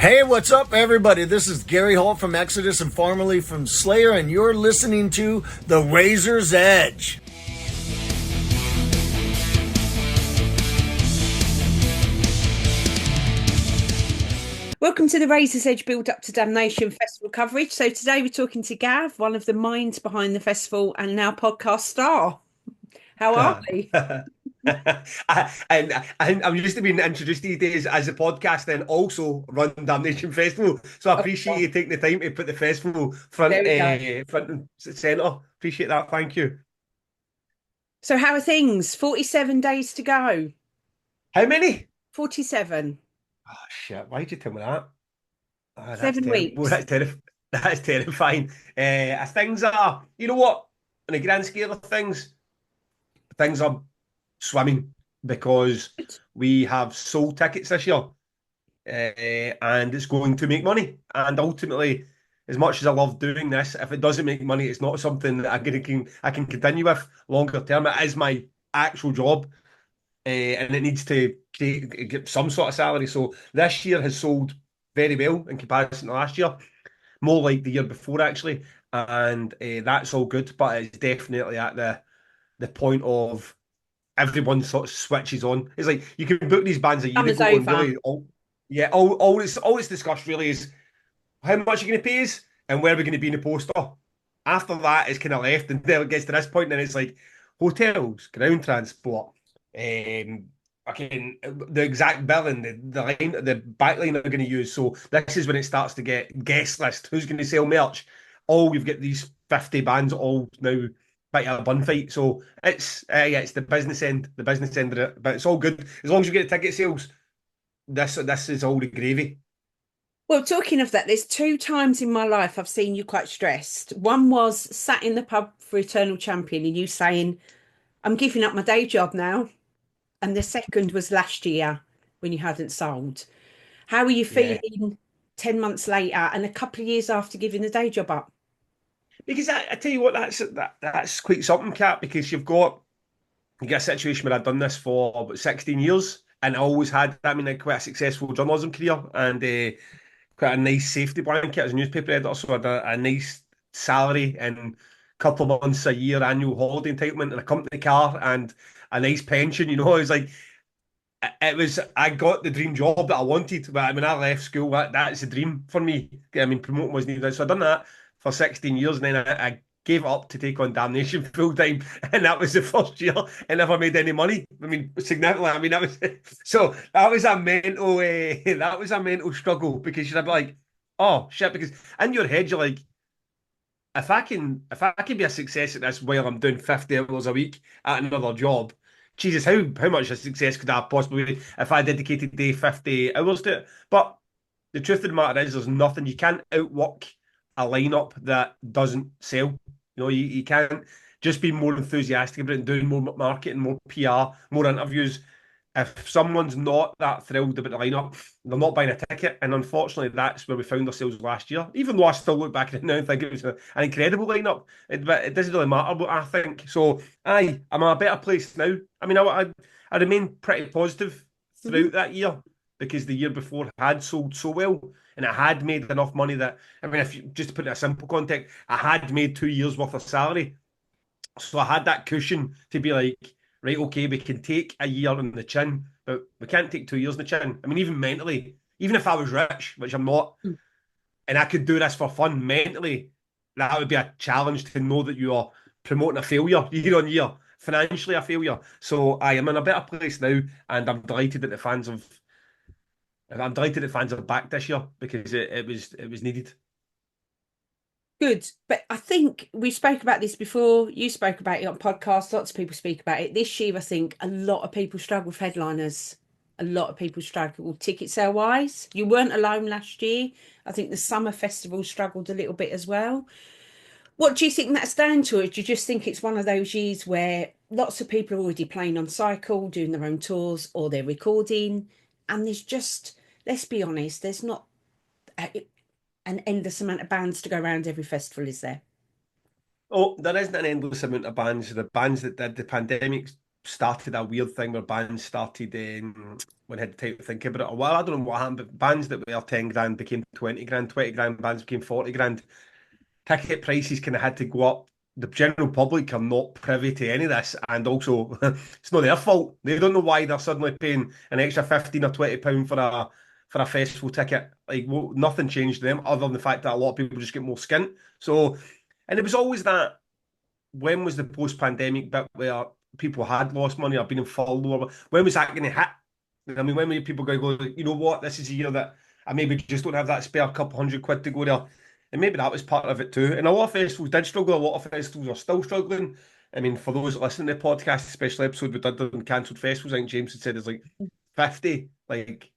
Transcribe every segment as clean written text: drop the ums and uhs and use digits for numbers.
Hey, what's up, everybody? This is Gary Holt from Exodus and formerly from Slayer, and you're listening to The Razor's Edge. Welcome to the Razor's Edge build up to Damnation Festival coverage. So today we're talking to Gav, one of the minds behind the festival and now podcast star. How are we? I'm used to being introduced these days as a podcast and also run Damnation Festival. So I appreciate you taking the time to put the festival There we go. front and centre. Appreciate that. Thank you. So how are things? 47 days to go. How many? 47. Oh shit! Why did you tell me that? Oh, that's 7 weeks. terrible. That's terrifying. Things are, you know what? In the grand scale of things are swimming because we have sold tickets this year, and it's going to make money. And ultimately, as much as I love doing this, if it doesn't make money, it's not something that I can continue with longer term. It is my actual job, and it needs to get some sort of salary. So this year has sold very well in comparison to last year, more like the year before actually, and that's all good. But it's definitely at the point of everyone sort of switches on. It's like you can book these bands a year Summer's ago and over. really all it's discussed really is how much you're going to pay us and where we're going to be in the poster. After that, it's kind of left until it gets to this point, and it's like hotels, ground transport, fucking the exact billing, the back line they're going to use. So this is when it starts to get guest list. Who's going to sell merch? Oh, you've got these 50 bands all now bit of a bun fight. So yeah, it's the business end of it. But it's all good as long as you get ticket sales. This is all the gravy. Well, talking of that, there's two times in my life I've seen you quite stressed. One was sat in the pub for Eternal Champion and you saying, I'm giving up my day job now. And the second was last year when you hadn't sold. How are you Yeah, feeling 10 months later and a couple of years after giving the day job up? because I tell you what, that's quite something, Cat. Because you get a situation where I've done this for about 16 years, and I always had. I mean, quite a successful journalism career, and quite a nice safety blanket as a newspaper editor. So I had a nice salary and a couple of months a year annual holiday entitlement and a company car and a nice pension. You know, it was like I got the dream job that I wanted. But I mean, I left school. That's a dream for me. I mean, promoting wasn't needed, so I done that for 16 years, and then I gave up to take on Damnation full time, and that was the first year I never made any money. I mean, significantly. I mean, that was so that was a mental that was a mental struggle because you'd be like, oh shit, because in your head you're like, if I can be a success at this while I'm doing 50 hours a week at another job, Jesus, how much of success could I possibly be if I dedicated day 50 hours to it? But the truth of the matter is there's nothing you can't outwork a lineup that doesn't sell. You can't just be more enthusiastic about it and doing more marketing, more PR, more interviews. If someone's not that thrilled about the lineup, they're not buying a ticket. And unfortunately, that's where we found ourselves last year. Even though I still look back at it now and think it was an incredible lineup, but it doesn't really matter what I think. So, I'm in a better place now. I mean, I remain pretty positive Mhm. throughout that year because the year before had sold so well and it had made enough money that, I mean, if you just to put it in a simple context, I had made 2 years worth of salary. So I had that cushion to be like, right, okay, we can take a year on the chin, but we can't take 2 years on the chin. I mean, even mentally, even if I was rich, which I'm not, and I could do this for fun mentally, that would be a challenge to know that you are promoting a failure year on year, financially a failure. So I am in a better place now, and I'm delighted that fans are back this year because it was needed. Good. But I think we spoke about this before. You spoke about it on podcasts. Lots of people speak about it. This year, I think a lot of people struggle with headliners. A lot of people struggle ticket sale wise. You weren't alone last year. I think the summer festival struggled a little bit as well. What do you think that's down to? Or do you just think it's one of those years where lots of people are already playing on cycle, doing their own tours, or they're recording, and there's just, let's be honest, there's not an endless amount of bands to go around every festival, is there? Oh, there isn't an endless amount of bands. The bands that did the pandemic started a weird thing where bands started when I had time to think about it. Well, I don't know what happened, but bands that were 10 grand became 20 grand, 20 grand bands became 40 grand. Ticket prices kind of had to go up. The general public are not privy to any of this, and also it's not their fault. They don't know why they're suddenly paying an extra 15 or £20 for a festival ticket. Like, well, nothing changed them other than the fact that a lot of people just get more skint. So, and it was always that. When was the post-pandemic bit where people had lost money or been in furlough? When was that going to hit? I mean, when were people going to go, you know what, this is a year that I maybe just don't have that spare couple £100 to go there. And maybe that was part of it too. And a lot of festivals did struggle. A lot of festivals are still struggling. I mean, for those listening to the podcast, especially episode we did on cancelled festivals, I think James had said there's like 50 like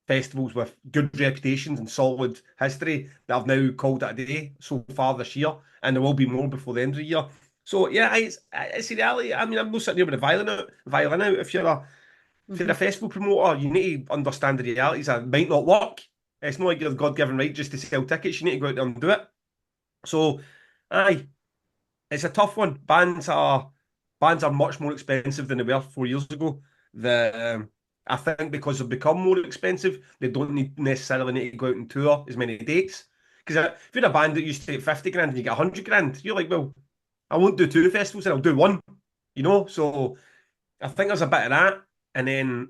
festivals with good reputations and solid history that have now called it a day so far this year, and there will be more before the end of the year. So yeah, it's a reality. I mean, I'm not sitting here with a violin out. If you're a festival promoter, you need to understand the realities that it might not work. It's not like you're God-given right just to sell tickets. You need to go out there and do it. So, aye, it's a tough one. Bands are much more expensive than they were 4 years ago. I think because they've become more expensive, they don't necessarily need to go out and tour as many dates. Because if you're a band that used to take 50 grand and you get 100 grand, you're like, well, I won't do two festivals, and I'll do one. So I think there's a bit of that, and then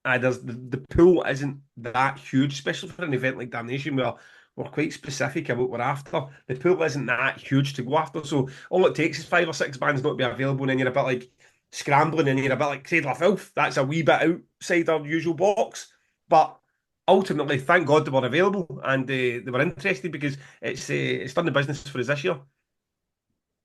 there's the pool isn't that huge, especially for an event like Damnation, where we're quite specific about what we're after. The pool isn't that huge to go after, so all it takes is 5 or 6 bands not to be available, and then you're a bit like scrambling, and you're a bit like Cradle of Filth. That's a wee bit outside our usual box, but ultimately, thank God they were available and they were interested, because it's done the business for us this year.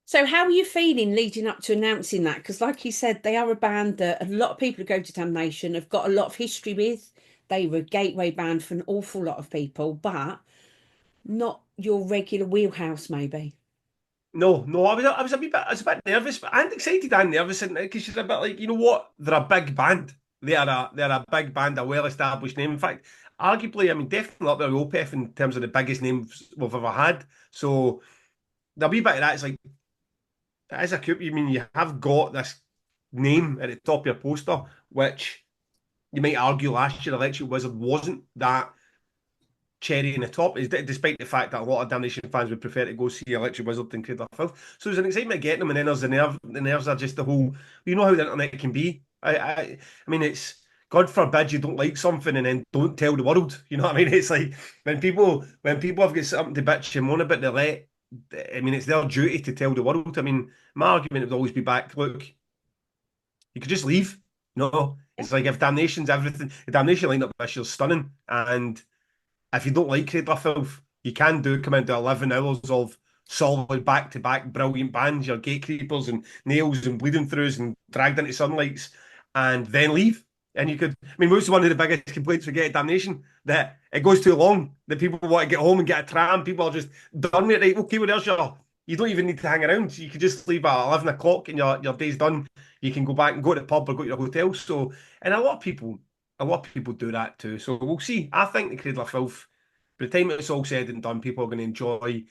So how are you feeling leading up to announcing that? Because like you said, they are a band that a lot of people who go to Damnation have got a lot of history with. They were a gateway band for an awful lot of people, but not your regular wheelhouse, maybe. No, I was a bit nervous, but and excited and nervous, because she's a bit like, you know what? They're a big band. They're a big band, a well-established name. In fact, arguably, I mean, definitely up there with Opeth in terms of the biggest names we've ever had. So the wee bit of that is like, as a group, you mean you have got this name at the top of your poster, which you might argue last year Electric Wizard wasn't that cherry in the top, is despite the fact that a lot of Damnation fans would prefer to go see Electric Wizard than Cradle of Filth. So there's an excitement getting them, and then there's the nerve. The nerves are just the whole. You know how the internet can be. I mean, it's God forbid you don't like something and then don't tell the world. You know what I mean? It's like when people have got something to bitch and moan about, I mean, it's their duty to tell the world. I mean, my argument would always be back. Look, you could just leave. No, it's like if Damnation's everything. The Damnation lineup this year's stunning, and if you don't like Cradle of Filth, you can come into 11 hours of solid back-to-back brilliant bands, your Gatekeepers and Nails and Bleeding Throughs and Dragged Into Sunlights, and then leave. And you could, I mean, what's one of the biggest complaints we get at Damnation? That it goes too long, that people want to get home and get a tram, people are just done with it. Right, okay, well, there's you don't even need to hang around. You could just leave at 11 o'clock and your day's done. You can go back and go to the pub or go to your hotel. So, and a lot of people do that too. So we'll see. I think the Cradle of Filth, by the time it's all said and done, people are going to enjoy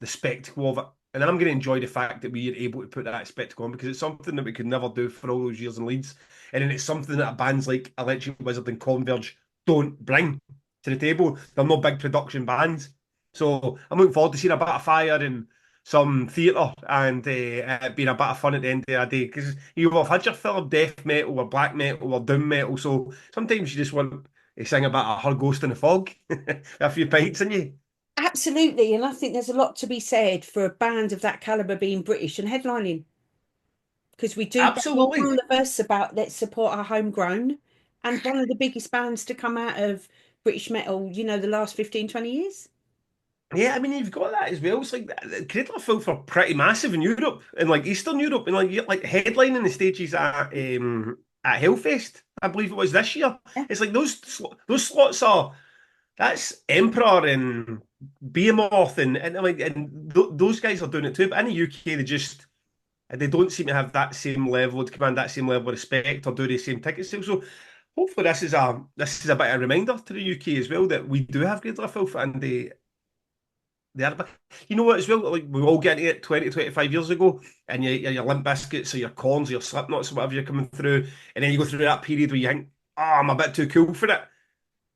the spectacle of it. And I'm going to enjoy the fact that we are able to put that spectacle on, because it's something that we could never do for all those years in Leeds. And then it's something that bands like Electric Wizard and Converge don't bring to the table. They're not big production bands. So I'm looking forward to seeing a bit of fire and some theatre, and it being a bit of fun at the end of the day. Because you've had your fill of death metal or black metal or doom metal. So sometimes you just want to sing about Her Ghost in the Fog, a few pints in you. Absolutely. And I think there's a lot to be said for a band of that caliber being British and headlining. Because we do bang on Absolutely. all of us about let's support our homegrown, and one of the biggest bands to come out of British metal, the last 15, 20 years. Yeah, I mean, you've got that as well. It's like Cradle of Filth are pretty massive in Europe, in like Eastern Europe, and like headlining the stages at Hellfest, I believe it was this year. Yeah. It's like those slots are, that's Emperor and Behemoth and like those guys are doing it too. But in the UK, they don't seem to have that same level, to command that same level of respect or do the same ticket sales. So hopefully this is a bit of a reminder to the UK as well that we do have Cradle of Filth, and they are. But you know what, as well, like we all get into it 20, 25 years ago, and your Limp Biscuits or your Corns or your Slipknots or whatever you're coming through, and then you go through that period where you think I'm a bit too cool for it.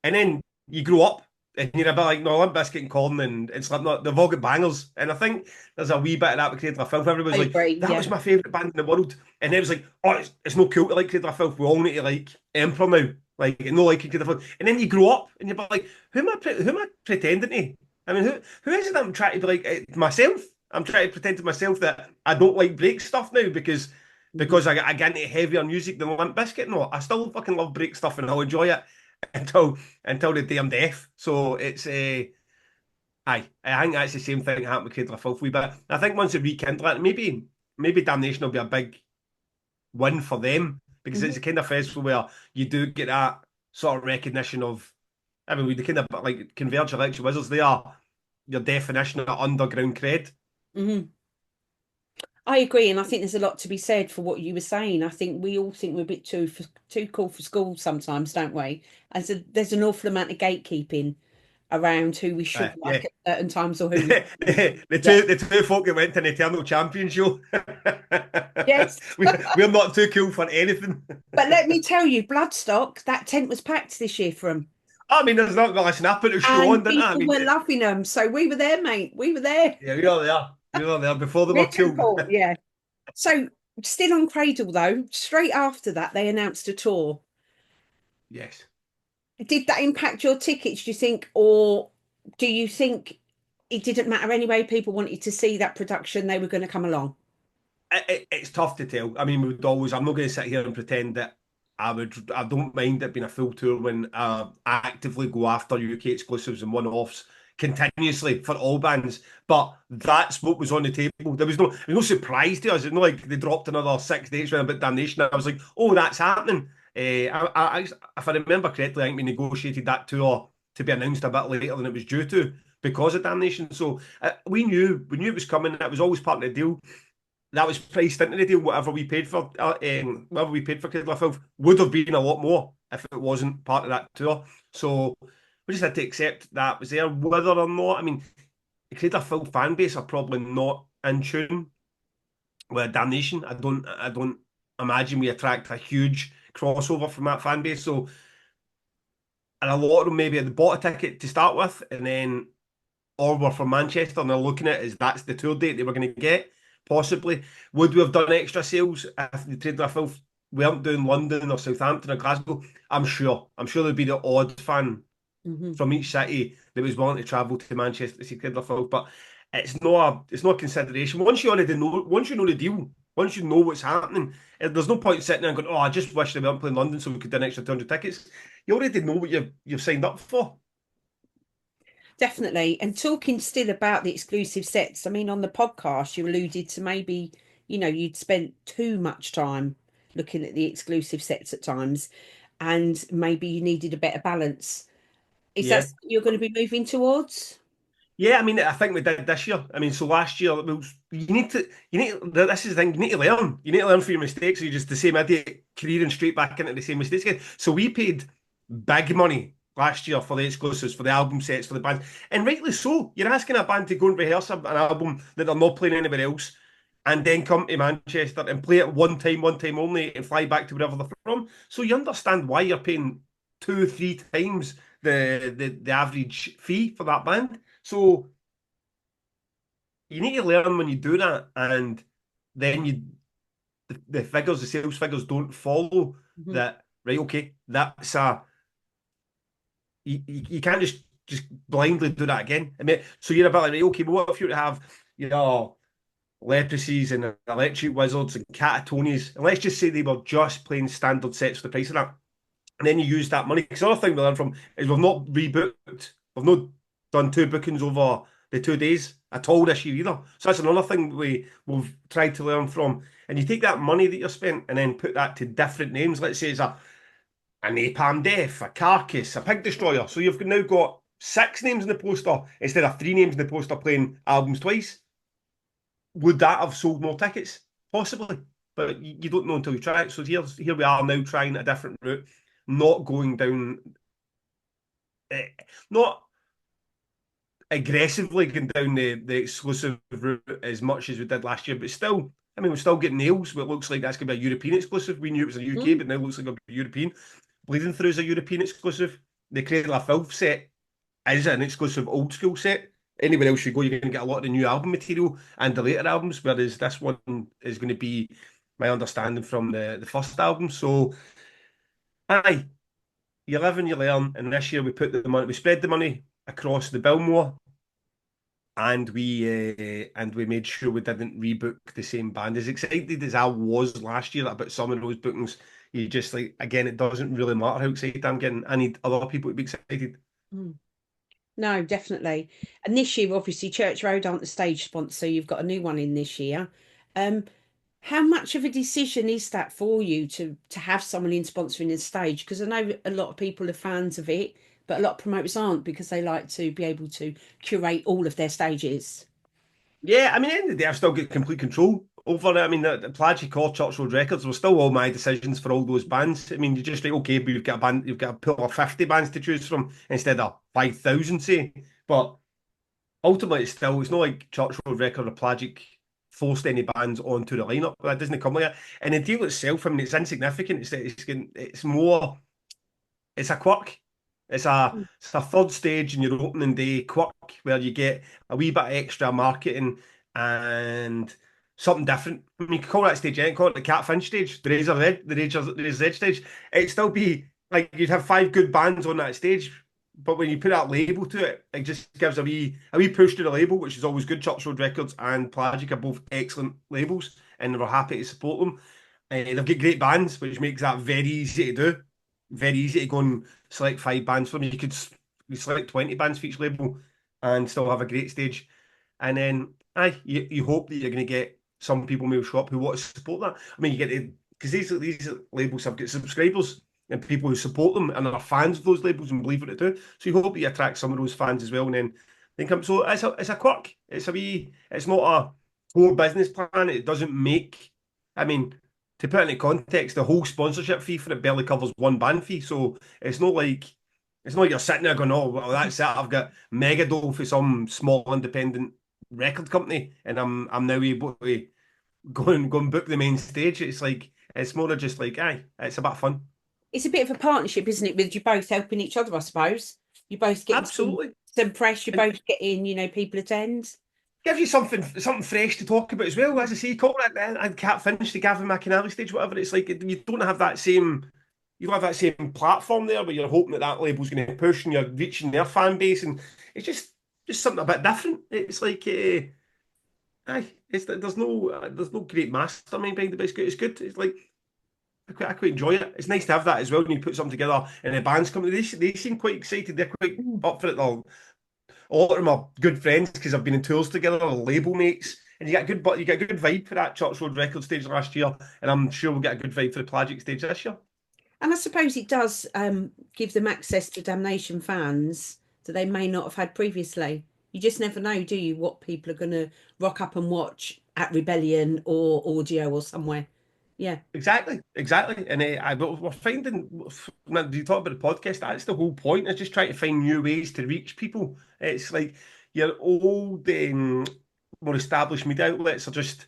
And then you grow up and you're a bit like, no, Limp Bizkit and Korn and Slipknot, they've all got bangers. And I think there's a wee bit of that with Cradle of Filth. I Everybody's like, agree. that Yeah. was my favourite band in the world. And it was like, oh, it's no cool to like Cradle of Filth. We all need to like Emperor now. Like, no liking Cradle of Filth. And then you grow up and you're like, who am I pretending to? I mean, who is it that I'm trying to be like myself? I'm trying to pretend to myself that I don't like break stuff now because I get into heavier music than Limp Bizkit. No, I still fucking love break stuff and I'll enjoy it until the day I'm deaf. So it's aye. I think that's the same thing happened with Cradle of Filth wee bit. I think once they rekindle it, maybe Damnation will be a big win for them because it's Mhm. the kind of festival where you do get that sort of recognition of. I mean, we the kind of like Converge Electric Wizards. They are your definition of underground cred. Mhm. I agree, and I think there's a lot to be said for what you were saying. I think we all think we're a bit too cool for school sometimes, don't we? And so there's an awful amount of gatekeeping around who we should Yeah. like at certain times or who we shouldn't. the Yeah. two folk that went to an Eternal Champion show. Yes. We're not too cool for anything. But let me tell you, Bloodstock, that tent was packed this year for them. I mean, there's not listen, I put a show on, And didn't I? I people mean, were loving them. So we were there, mate. We were there. yeah, we are there. We are there before they were Richard cool. Paul, yeah. So still on Cradle though, straight after that they announced a tour. Yes. Did that impact your tickets, do you think, or do you think it didn't matter anyway? People wanted to see that production, they were going to come along. It's tough to tell. I mean, we would always. I'm not going to sit here and pretend that I would. I don't mind it being a full tour when I actively go after UK exclusives and one-offs continuously for all bands. But that's what was on the table. There was no surprise to us. It's not like they dropped another 6 dates around about Damnation. I was like, oh, that's happening. If I remember correctly, I think we negotiated that tour to be announced a bit later than it was due to because of Damnation. So we knew it was coming. That was always part of the deal. That was priced into the deal. Whatever we paid for Cradle of Filth would have been a lot more if it wasn't part of that tour. So we just had to accept that was there, whether or not. I mean, the Cradle of Filth fan base are probably not in tune with Damnation. I don't imagine we attract a huge crossover from that fan base. So, and a lot of them maybe had bought a ticket to start with, and then or were from Manchester and they're looking at it as that's the tour date they were going to get. Possibly. Would we have done extra sales if the Trade of Filth weren't doing London or Southampton or Glasgow? I'm sure. I'm sure there'd be the odd fan from each city that was willing to travel to Manchester to see Trade of Filth. But it's not a consideration. Once you know the deal, once you know what's happening, there's no point sitting there and going, oh, I just wish they weren't playing London so we could do an extra 200 tickets. You already know what you've signed up for. Definitely. And talking still about the exclusive sets, I mean, on the podcast, you alluded to maybe, you'd spent too much time looking at the exclusive sets at times, and maybe you needed a better balance. Is that Yeah. something you're going to be moving towards? Yeah, I mean, I think we did this year. I mean, so last year, this is the thing, you need to learn. You need to learn from your mistakes, or you're just the same idiot careering straight back into the same mistakes again. So we paid big money last year for the exclusives, for the album sets, for the bands. And rightly so. You're asking a band to go and rehearse an album that they're not playing anywhere else, and then come to Manchester and play it one time only, and fly back to wherever they're from. So you understand why you're paying 2 or 3 times the average fee for that band. So you need to learn when you do that, and then the sales figures don't follow Mhm. that. Right? Okay, that's a you can't just blindly do that again. I mean, so you're a bit like, right, okay, but what if you were to have leprosies and electric wizards and catatonies, and let's just say they were just playing standard sets for the price of that, and then you use that money. Because the other thing we learned from is we've not rebooked, we've not done 2 bookings over the 2 days at all this year either. So that's another thing we've tried to learn from. And you take that money that you're spent and then put that to different names. Let's say it's a Napalm Death, a Carcass, a Pig Destroyer. So you've now got 6 names in the poster instead of 3 names in the poster playing albums twice. Would that have sold more tickets? Possibly, but you don't know until you try it. So here we are now trying a different route, not going down, not aggressively going down the exclusive route as much as we did last year, but still, I mean, we're still getting nails. But it looks like that's going to be a European exclusive. We knew it was a UK, Mm. but now it looks like it'll be European. Bleeding Through is a European exclusive. The Cradle of Filth set is an exclusive old school set. Anywhere else you go, you're going to get a lot of the new album material and the later albums, whereas this one is going to be my understanding from the first album. So, aye, you live and you learn. And this year we spread the money across the Biltmore, and we made sure we didn't rebook the same band. As excited as I was last year about some of those bookings, you just like, again, it doesn't really matter how excited I'm getting. I need other people to be excited. Mm. No, definitely. And this year, obviously, Church Road aren't the stage sponsor. You've got a new one in this year. Um, how much of a decision is that for you to have someone in sponsoring the stage? Because I know a lot of people are fans of it, but a lot of promoters aren't because they like to be able to curate all of their stages. Yeah, I mean, at the end of the day, I've still got complete control over it. I mean, the Pelagic or Church Road Records were still all my decisions for all those bands. I mean, you just like, okay, but you've got a band, you've got a pool of 50 bands to choose from instead of 5,000, say. But ultimately, it's not like Church Road Record or Pelagic forced any bands onto the lineup. That doesn't come like that. And the deal itself, I mean, it's insignificant. It's more, it's a quirk. It's a third stage in your opening day quirk where you get a wee bit of extra marketing and something different. I mean, you could call that stage, call it the Catfinch stage, the Razor's Edge stage. It'd still be like you'd have 5 good bands on that stage, but when you put that label to it, it just gives a wee push to the label, which is always good. Church Road Records and Pelagic are both excellent labels, and we're happy to support them. They've got great bands, which makes that very easy to do. Very easy to go and select 5 bands for them. You select 20 bands for each label and still have a great stage. And then, you hope that you're going to get some people who will show up who want to support that. I mean, you get because these labels have got subscribers and people who support them and are fans of those labels and believe what they do. So you hope that you attract some of those fans as well. And then come. So it's a quirk. It's not a core business plan. It doesn't make. I mean, to put it into context, the whole sponsorship fee for it barely covers one band fee. So it's not like you're sitting there going, oh, well, that's it. I've got mega dough for some small independent record company, and I'm now able to go and book the main stage. It's more of just like, aye, it's a bit of fun. It's a bit of a partnership, isn't it? With you both helping each other, I suppose. You're both getting Absolutely. some press. You're And both getting, people attend. gives you something fresh to talk about as well. As I say, call it and Cat Finch, the Gavin McInally stage, whatever. It's like you don't have that same platform there, where you're hoping that label's going to push and you're reaching their fan base, and it's just something a bit different. It's like, there's no great mastermind behind it, but it's good. It's good. It's like I quite enjoy it. It's nice to have that as well when you put something together and the band's coming. They seem quite excited. They're quite up for it. A lot of them are good friends because I've been in tours together, or label mates, and you get a good vibe for that Church Road record stage last year, and I'm sure we'll get a good vibe for the Pelagic stage this year. And I suppose it does give them access to Damnation fans that they may not have had previously. You just never know, do you, what people are going to rock up and watch at Rebellion or Audio or somewhere. Yeah. Exactly. And we're finding, when you talk about the podcast, that's the whole point, is just trying to find new ways to reach people. It's like your old, more established media outlets are just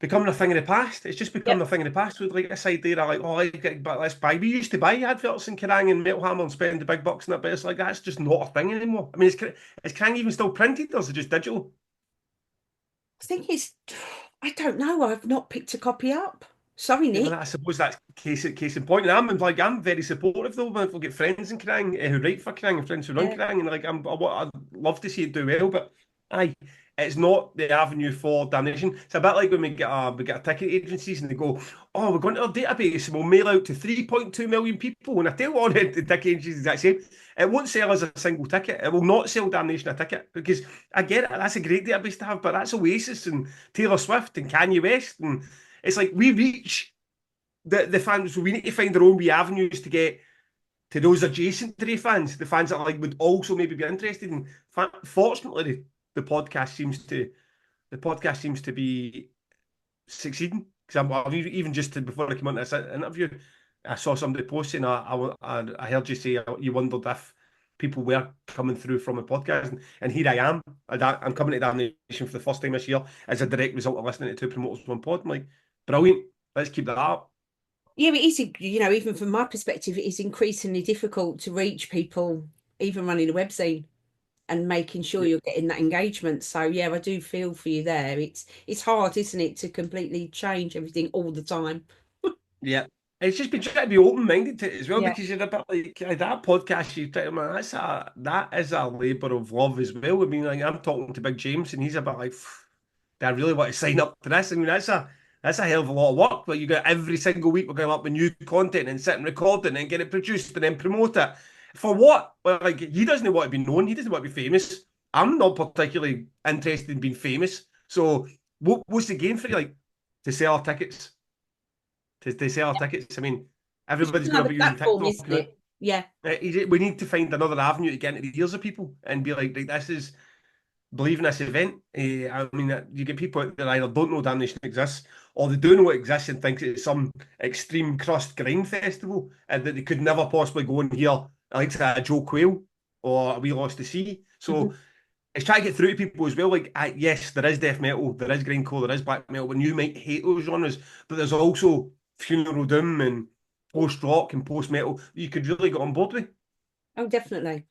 becoming a thing of the past. It's just becoming Yep. a thing of the past. With like this idea of like, oh, let's buy. We used to buy adverts in Kerrang and Metal Hammer and spend the big bucks on it, but it's like that's just not a thing anymore. I mean, is Kerrang even still printed, or is it just digital? I think I don't know. I've not picked a copy up. Sorry, Yeah, Nick. well, I suppose that's case in point. And I'm very supportive though. When I've got friends in Kerrang who write for Kerrang and friends who run Yeah. Kerrang, and like I'd love to see it do well, but aye, it's not the avenue for Damnation. It's a bit like when we get a ticket agencies and they go, oh, we're going to our database and we'll mail out to 3.2 million people. And I tell all the ticket agencies the exact same. It won't sell as a single ticket. It will not sell Damnation a ticket, because I get it. That's a great database to have, but that's Oasis and Taylor Swift and Kanye West, and it's like we reach the fans, so we need to find our own wee avenues to get to those adjacent to the fans that like would also maybe be interested. And fortunately, the podcast seems to be succeeding, because I've even just before I came on this interview, I saw somebody posting. I heard you say you wondered if people were coming through from a podcast, and here I am. I'm coming to Damnation for the first time this year as a direct result of listening to Two Promoters One Pod. I'm like, brilliant. Let's keep that up. Yeah, it is, even from my perspective, it is increasingly difficult to reach people, even running a web scene and making sure you're getting that engagement. So yeah, I do feel for you there. It's hard, isn't it, to completely change everything all the time. Yeah. It's just been trying to be open minded to it as well, Yeah. because you're a bit like that podcast you try to, man, that is a labour of love as well. I mean, like I'm talking to Big James and he's a bit like, do I really want to sign up to this? I mean, that's a hell of a lot of work. But you got every single week we're going up with new content and sit and record it and get it produced and then promote it. For what? Well, like he doesn't want to be known, he doesn't want to be famous. I'm not particularly interested in being famous. So what's the game for you? Like to sell our tickets? To sell our tickets. I mean, It's just everybody's going to another be using platform, TikTok isn't now. it? Yeah. We need to find another avenue to get into the ears of people and be like, this is believe in this event. I mean, you get people that either don't know Damnation exists or they do know it exists and think it's some extreme crust grind festival and that they could never possibly go and hear like a Joe Quail or a We Lost the Sea. So Mhm. it's trying to get through to people as well. Like, yes, there is death metal, there is grindcore, there is black metal, and you might hate those genres, but there's also funeral doom and post rock and post metal you could really get on board with. Oh, definitely.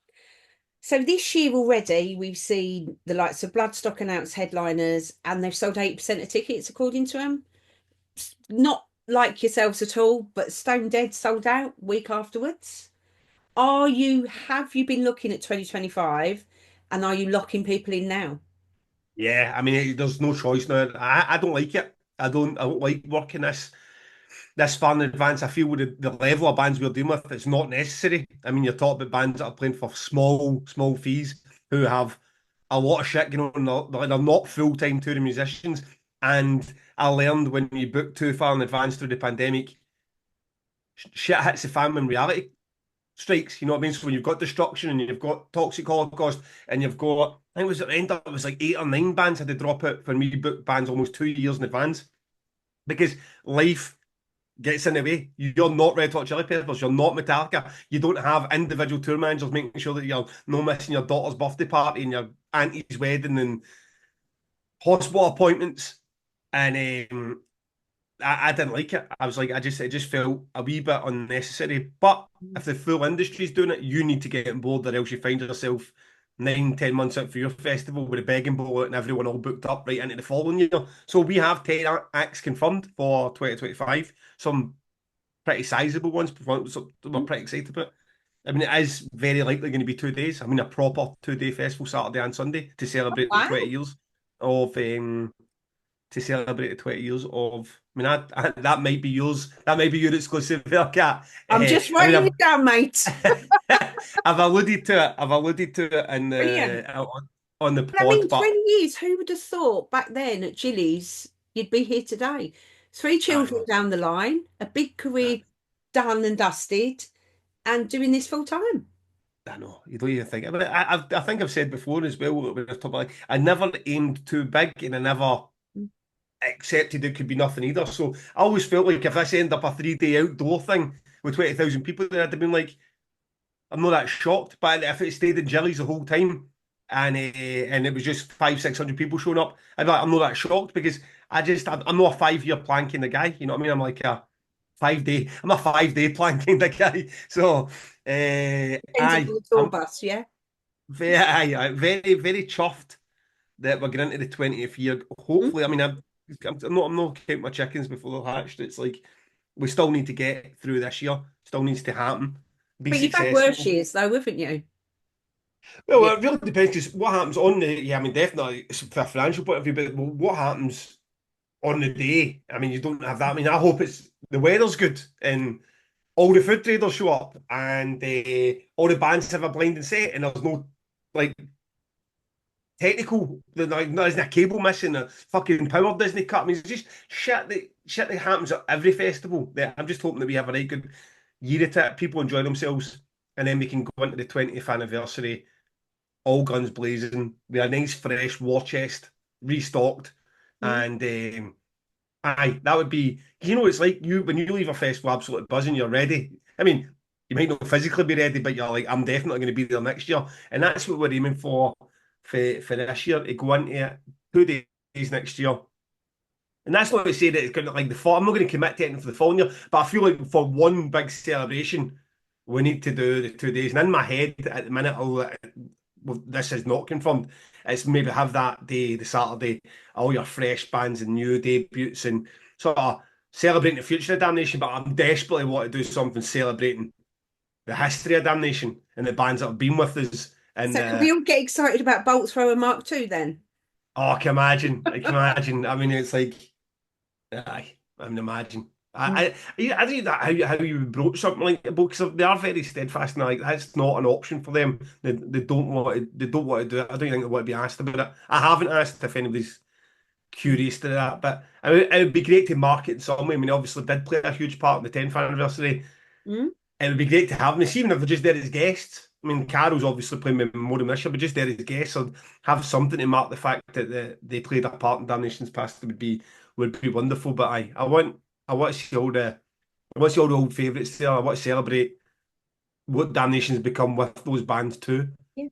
So this year already, we've seen the likes of Bloodstock announce headliners, and they've sold 80% of tickets, according to them. Not like yourselves at all, but Stone Dead sold out week afterwards. Have you been looking at 2025, and are you locking people in now? Yeah, I mean, there's no choice now. I don't like it. I don't like working this far in advance. I feel with the level of bands we're dealing with, it's not necessary. I mean, you're talking about bands that are playing for small fees who have a lot of shit going on. They're not full-time touring musicians. And I learned when you book too far in advance through the pandemic, shit hits the fan when reality strikes. You know what I mean? So when you've got destruction and you've got toxic holocaust and you've got, I think it was at the end up, it was like 8 or 9 bands had to drop out for me to book bands almost 2 years in advance because life gets in the way. You're not Red Hot Chili Peppers. You're not Metallica. You don't have individual tour managers making sure that you're not missing your daughter's birthday party and your auntie's wedding and hospital appointments. And I didn't like it. I was like, it just felt a wee bit unnecessary. But if the full industry's doing it, you need to get on board, or else you find yourself 9, 10 months out for your festival with a begging bowl out and everyone all booked up right into the following year. So we have 10 acts confirmed for 2025. Some pretty sizable ones. So we're pretty excited about. I mean, it is very likely going to be 2 days. I mean, a proper 2 day festival, Saturday and Sunday, to celebrate the Wow. 20 years of to celebrate the 20 years of. I mean, that might be yours. That might be your exclusive there, Kat. I'm just I mean, writing it down, mate. I've alluded to it. I've alluded to it in Brilliant. on the But I pod, mean, but 20 years, who would have thought back then at Gillies you'd be here today? Three I children know, down the line, a big I, career done and dusted, and doing this full time. I know. You don't even think. But I think I've said before as well when I was talking about, like, I never aimed too big, and I never accepted it could be nothing either. So I always felt like if this ended up a 3 day outdoor thing with 20,000 people there, I'd have been like, I'm not that shocked. But if it stayed in Jillies the whole time and it was just 500, 600 people showing up, I'd be like, I'm not that shocked because I'm not a 5 year plan kind of guy. You know what I mean? I'm a 5 day plan kind of guy. So Depending on the tour I'm bus, yeah. very, very chuffed that we're getting into the 20th year. Mm. Hopefully, I mean, I'm not counting my chickens before they're hatched. It's like we still need to get through this year. Still needs to happen. Be But you've had worse successful. years, though, haven't you? Well, Yeah. it really depends because what happens on the, yeah, I mean, definitely from a financial point of view, but what happens on the day? I mean, you don't have that. I mean, I hope the weather's good and all the food traders show up and all the bands have a blinding set and there's no like technical. There isn't a cable missing, a fucking power doesn't cut. I mean, it's just shit that happens at every festival. I'm just hoping that we have a right good year at it. People enjoy themselves, and then we can go into the 20th anniversary, all guns blazing, with a nice fresh war chest, restocked, Mm. and aye, that would be. You know, it's like you when you leave a festival absolutely buzzing, you're ready. I mean, you might not physically be ready, but you're like, I'm definitely going to be there next year, and that's what we're aiming for this year to go into it 2 days next year And that's not to say that it's going to like the fall. I'm not going to commit to anything for the following year, but I feel like for one big celebration, we need to do the 2 days. And in my head at the minute, well, this is not confirmed. It's maybe have that day, the Saturday, all your fresh bands and new debuts and sort of celebrating the future of Damnation. But I'm desperately want to do something celebrating the history of Damnation and the bands that have been with us. And So can we all get excited about Bolt Thrower Mark II then? oh, I can imagine. I can imagine. I mean, it's like, aye, I can imagine. I don't know how you would broach something like that because they are very steadfast and like that's not an option for them. They don't want to do it. I don't think they want to be asked about it. I haven't asked if anybody's curious to that, but it would be great to mark it in some way. I mean, obviously did play a huge part in the 10th anniversary. Mm? It would be great to have them, even if they're just there as guests. I mean, Carol's obviously playing more than this year, but just there as guests, or have something to mark the fact that they played a part in Damnation's past would be wonderful. But I want to see all the I want to see all the old favourites there. I want to celebrate what Damnation's become with those bands too. Yeah.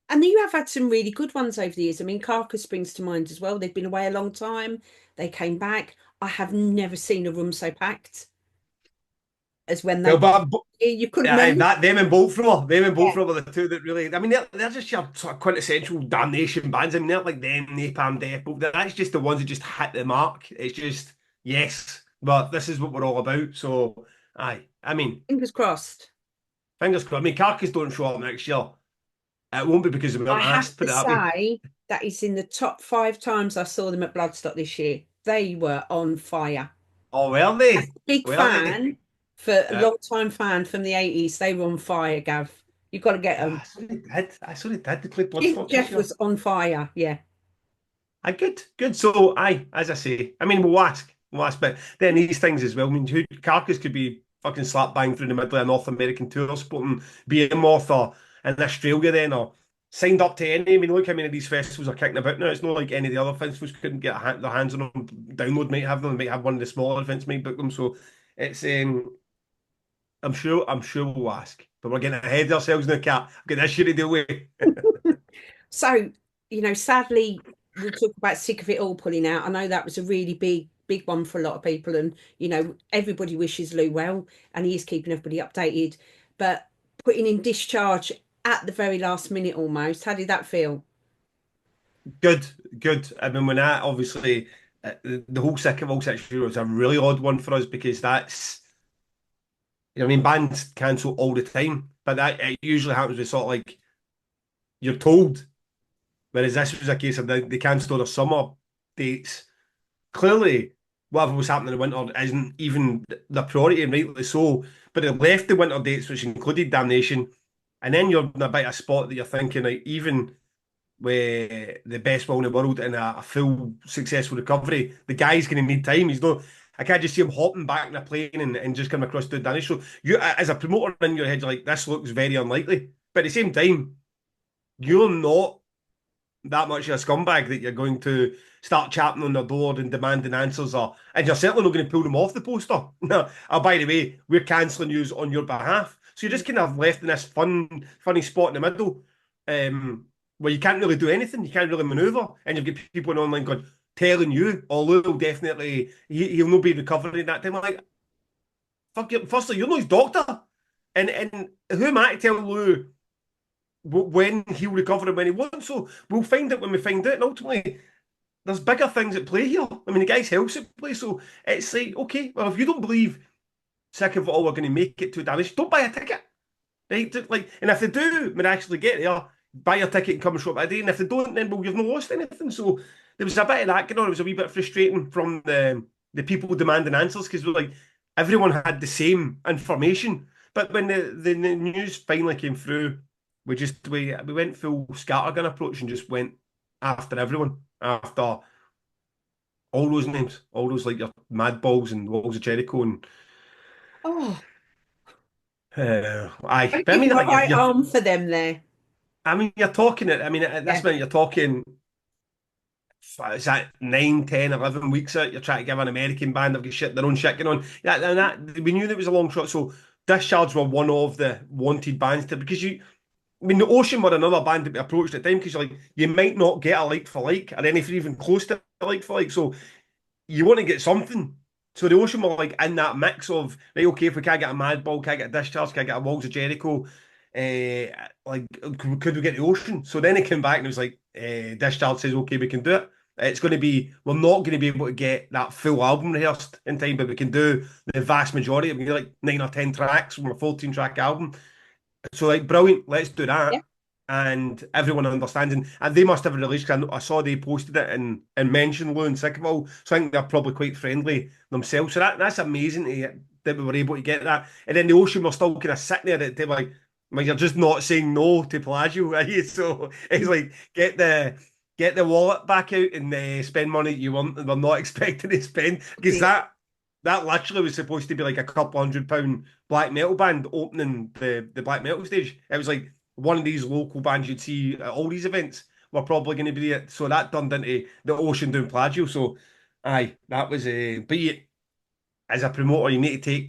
And you have had some really good ones over the years. I mean, Carcass springs to mind as well. They've been away a long time. They came back. I have never seen a room so packed as when they Well, but you couldn't yeah, move. that them and Boltthrower, Yeah. were the two that really. I mean, they're just your sort of quintessential Damnation bands. I mean, they're like them, Napalm Death, but that's just the ones that just hit the mark. It's just yes, but this is what we're all about. So, aye, I mean, Fingers crossed. fingers crossed. I mean, Carcass don't show up next year. It won't be because we I weren't have asked, to put it that way. say that is in the top 5 times I saw them at Bloodstock this year. They were on fire. Oh, were As they? a big Were they? fan, for a Yeah. long time fan from the 80s, they were on fire, Gav. You've got to get them. I saw they did. I saw they did. They played Jeff, Bloodstock this Jeff year. was on fire, yeah. Aye, good, good. So, aye, as I say, I mean, we'll ask, but then these things as well. I mean, Carcass could be fucking slap bang through the middle of a North American tour, supporting Behemoth or in Australia then, or signed up to any. I mean, look how many of these festivals are kicking about now. It's not like any of the other festivals couldn't get their hands on them. Download might have them, might have one of the smaller events might book them. So it's I'm sure we'll ask, but we're getting ahead of ourselves now, Cat. I've got this year to deal with. So, sadly, we talk about sick of it all pulling out. I know that was a really big one for a lot of people, and everybody wishes Lou well, and he is keeping everybody updated. But putting in discharge at the very last minute almost, how did that feel? Good, good. I mean, when that obviously the whole sick of all situation was a really odd one for us because that's I mean bands cancel all the time, but that it usually happens with sort of like you're told. Whereas this was a case of they cancelled their summer dates. Clearly, whatever was happening in the winter isn't even the priority, and rightly so. But they left the winter dates, which included Damnation, and then you're in a bit of a spot that you're thinking like even with the best will in the world and a full successful recovery, the guy's going to need time. He's not. I can't just see him hopping back in a plane and just coming across to Danish. So you, as a promoter in your head, you're like, this looks very unlikely. But at the same time, you're not that much of a scumbag that you're going to start chatting on their door and demanding answers, or and you're certainly not going to pull them off the poster. No, oh, by the way, we're cancelling you on your behalf. So you're just kind of left in this funny spot in the middle. Where you can't really do anything, you can't really manoeuvre, and you've got people online going telling you, oh, Lou will definitely he'll not be recovering that time. I'm like, fuck you. Firstly, you're not his doctor, and who am I to tell Lou when he'll recover and when he won't? So we'll find out when we find out, and ultimately. There's bigger things at play here. I mean, the guy's health's at play, so it's like, okay, well, if you don't believe sick of it all, we're going to make it to damage, don't buy a ticket, right? Like, and if they do miraculously get there, buy your ticket and come and show up that day. And if they don't, then well, you've not lost anything. So there was a bit of that going on. It was a wee bit frustrating from the people demanding answers because we're like everyone had the same information. But when the news finally came through, we went full scattergun approach and just went after everyone, after all those names, all those like your Madballs and Walls of Jericho and Oh, aye. don't But I give mean, your like right arm for them there. I mean, you're talking it. I mean, at this Yeah. minute, you're talking. Is that 9, 10, 11 weeks out? You're trying to give an American band they've got shit their own shit going on. Yeah, and that we knew that was a long shot. So Discharge were one of the wanted bands to because you. I mean, the Ocean were another band that we approached at the time because you're like you might not get a like for like, or then if you're even close to a like for like. So you want to get something. So the Ocean were like in that mix of right, okay, if we can't get a Madball, can't get a Discharge, can't get a Walls of Jericho, like could we get the Ocean? So then he came back and it was like, Discharge says, okay, we can do it. It's going to be, we're not going to be able to get that full album rehearsed in time, but we can do the vast majority. We can do like 9 or 10 tracks from a 14-track album. So like brilliant, let's do Yeah. that. And everyone understands, and they must have a release. 'Cause I saw they posted it and mentioned Lou and Sycamore, so I think they're probably quite friendly themselves. So that's amazing that we were able to get that. And then the Ocean were still kind of sitting there. That they were like, you're just not saying no to Pelagio, are you? So it's like get the wallet back out and spend money you were not expecting to spend, because that literally was supposed to be like a couple £100 black metal band opening the black metal stage. It was like one of these local bands you'd see at all these events were probably going to be it. So that turned into the Ocean doing Plagio. So, aye, that was a. But as a promoter, you need to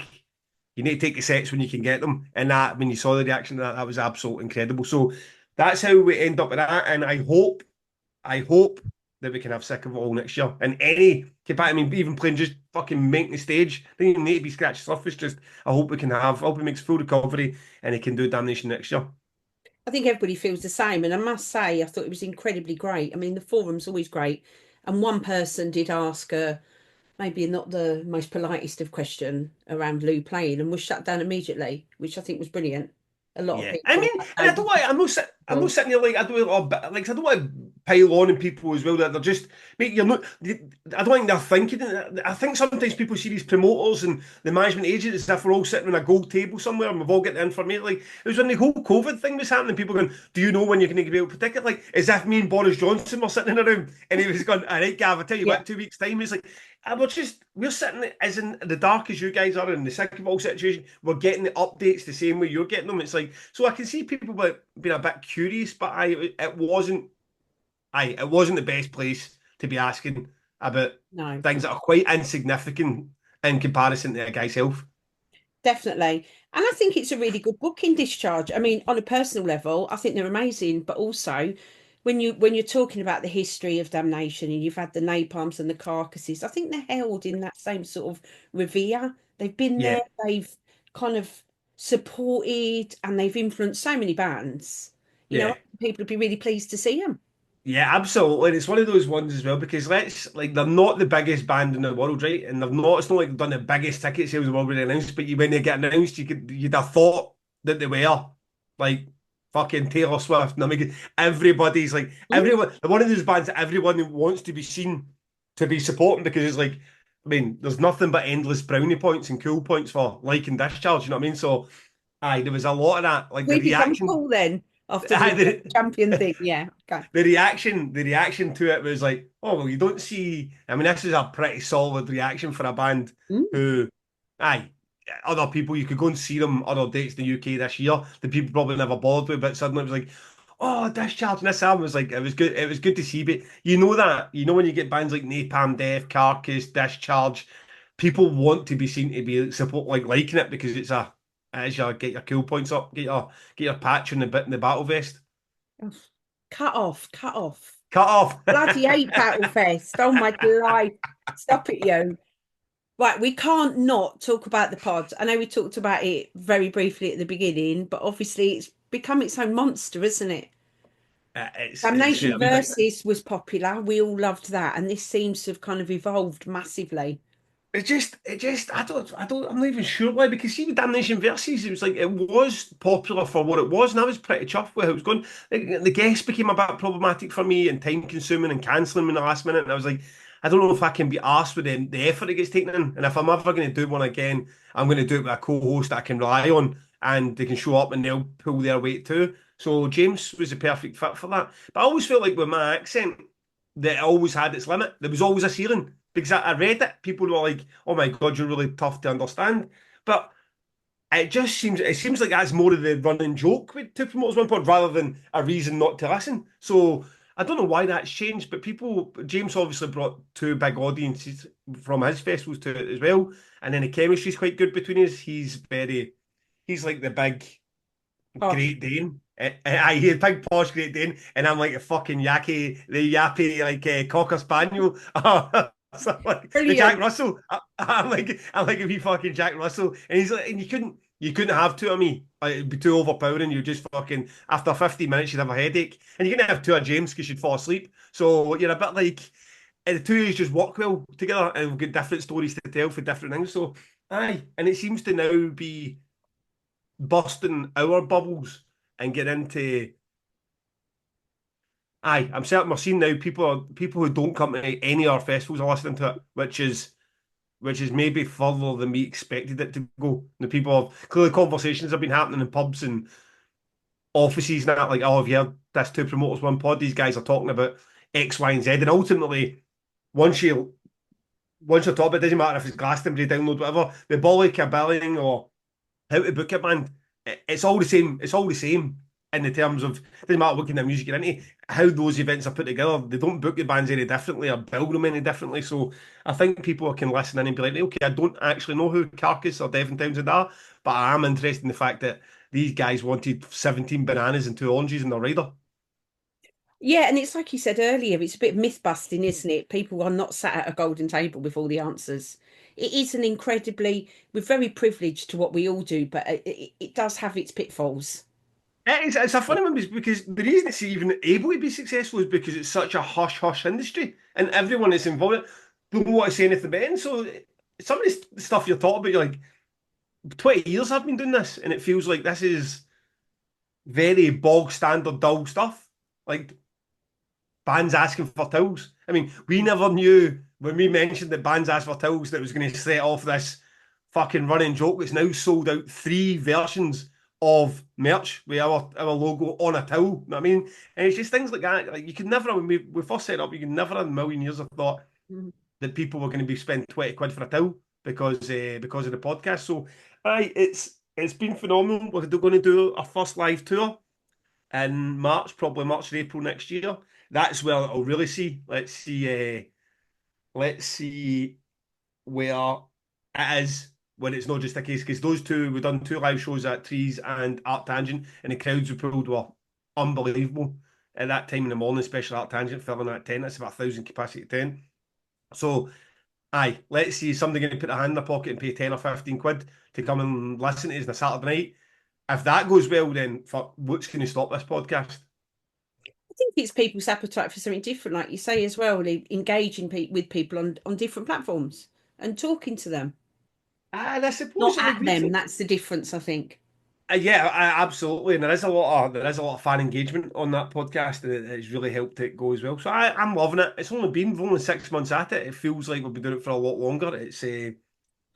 take the sets when you can get them. And that, when you saw the reaction to that, that was absolutely incredible. So that's how we end up with that. And I hope that we can have Sick of It All next year. And any capacity, I mean, even playing just fucking making the stage, doesn't even need to be scratch surface. Just I hope we can have. I hope he makes full recovery and he can do Damnation next year. I think everybody feels the same. And I must say, I thought it was incredibly great. I mean, the forum's always great. And one person did ask maybe not the most politest of question around Lou playing and was shut down immediately, which I think was brilliant. A lot of Yeah, I people mean, and I don't want. I'm not sitting there like I do a bit. Like I don't want to pile on in people as well that they're just. Mate, you're not. I don't think they're thinking. I think sometimes people see these promoters and the management agents as if we're all sitting on a gold table somewhere and we've all got the information. Like it was when the whole COVID thing was happening. People going, "Do you know when you're going to be able to predict it?" Like as if me and Boris Johnson were sitting in a room and he was going, "All right, Gav, I tell you Yeah, what, 2 weeks time." He's like, we're sitting as in the dark as you guys are in the sick of all situation. We're getting the updates the same way you're getting them. It's like, so I can see people being a bit curious, but it wasn't the best place to be asking about no. things that are quite insignificant in comparison to a guy's health. Definitely. And I think it's a really good booking Discharge. I mean, on a personal level, I think they're amazing, but also when you're talking about the history of Damnation and you've had the napalms and the carcasses, I think they're held in that same sort of revere. They've been Yeah, there, they've kind of supported and they've influenced so many bands. You know, yeah. I think people would be really pleased to see them. Yeah, absolutely. And it's one of those ones as well because they're not the biggest band in the world, right? And it's not like they've done the biggest ticket sales in the world when they announced, but when they get announced, you'd have thought that they were like fucking Taylor Swift. And I mean, everybody's like, Mm. everyone, they're one of those bands that everyone wants to be seen to be supporting because it's like, I mean, there's nothing but endless brownie points and cool points for liking Discharge, you know what I mean? So, aye, there was a lot of that. Like the We become reaction, cool then after aye, the champion thing. Yeah. Okay. the reaction to it was like, oh well, you don't see. I mean, this is a pretty solid reaction for a band Mm. who, aye, other people you could go and see them other dates in the UK this year. The people probably never bothered with, but suddenly it was like, oh, Discharge and this album was like, it was good. It was good to see, but you know when you get bands like Napalm Death, Carcass, Discharge, people want to be seen to be support like liking it because it is your get your cool points up, get your patch on the bit in the battle vest. Oh, cut off, cut off. Cut off. Bloody hate Battlefest. Oh my life. Stop it, yo. Right, we can't not talk about the pods. I know we talked about it very briefly at the beginning, but obviously it's become its own monster, isn't it? It's Damnation I mean, Versus was popular. We all loved that. And this seems to have kind of evolved massively. I'm not even sure why, because see with Damnation Versus, it was like, it was popular for what it was, and I was pretty chuffed with how it was going. The guests became a bit problematic for me and time consuming and cancelling in the last minute, and I was like, I don't know if I can be asked with the effort it gets taken in, and if I'm ever going to do one again, I'm going to do it with a co-host that I can rely on, and they can show up and they'll pull their weight too. So James was the perfect fit for that. But I always felt like with my accent, that it always had its limit. There was always a ceiling because I read it. People were like, "Oh my god, you're really tough to understand," but it seems like that's more of the running joke with Two Promoters One Pod rather than a reason not to listen. So I don't know why that's changed, but James obviously brought two big audiences from his festivals to it as well, and then the chemistry's quite good between us. He's like the big Posh. Great Dane. I hear big posh Great Dane, and I'm like a fucking the yappy like Cocker Spaniel. So, like, the Brilliant. Jack Russell. I'm like if you fucking Jack Russell, and he's like, and you couldn't have two of me. Like, it'd be too overpowering. You just fucking after 15 minutes you'd have a headache, and you couldn't have two of James because you'd fall asleep. So you're a bit like, and the two of you just work well together, and we've got different stories to tell for different things. So aye, and it seems to now be busting our bubbles and get into. Aye, I'm certain we're seeing now people who don't come to any of our festivals are listening to it, which is maybe further than we expected it to go. The people have clearly conversations have been happening in pubs and offices now, like, oh, have you heard this two promoters one pod? These guys are talking about X, Y, and Z. And ultimately, once you once you're talking about it, doesn't matter if it's Glastonbury, download, whatever, the Bollock billing or how to book it, man. It's all the same. It's all the same in the terms of it doesn't matter what kind of music you're into, how those events are put together. They don't book the bands any differently or build them any differently. So I think people can listen in and be like, okay, I don't actually know who Carcass or Devon Townsend are, but I am interested in the fact that these guys wanted 17 bananas and two oranges in their rider. Yeah, and it's like you said earlier, it's a bit myth busting, isn't it? People are not sat at a golden table with all the answers. It is an incredibly, we're very privileged to what we all do, but it does have its pitfalls. It's a funny one because the reason it's even able to be successful is because it's such a hush hush industry and everyone that's involved don't want to say anything about it. And so some of the stuff you're talking about, you're like, 20 years I've been doing this, and it feels like this is very bog standard dull stuff. Like bands asking for tools. I mean, we never knew when we mentioned that bands asked for tools that it was going to set off this fucking running joke that's now sold out 3 versions of merch with our logo on a tool. You know what I mean? And it's just things like that. Like you could never, when we first set it up, you could never in a million years have thought that people were going to be spending 20 quid for a towel because of the podcast. So aye, it's been phenomenal. We're going to do our first live tour in March, probably March or April next year. That's where I'll really see. Let's see where it is when it's not just a case because those two we've done 2 live shows at Trees and Art Tangent, and the crowds we pulled were unbelievable at that time in the morning, especially Art Tangent filling at 10. That's about 1,000 capacity 10. So aye, let's see somebody going to put a hand in their pocket and pay 10 or 15 quid to come and listen to us on a Saturday night. If that goes well, then fuck, what's going to stop this podcast? I think it's people's appetite for something different, like you say as well, engaging with people on different platforms and talking to them. And I suppose Not like at them, that's the difference, I think. yeah, absolutely, and there is a lot of fan engagement on that podcast, and it's really helped it go as well. So I'm loving it. We've only 6 months at it. It feels like we've been doing it for a lot longer. It's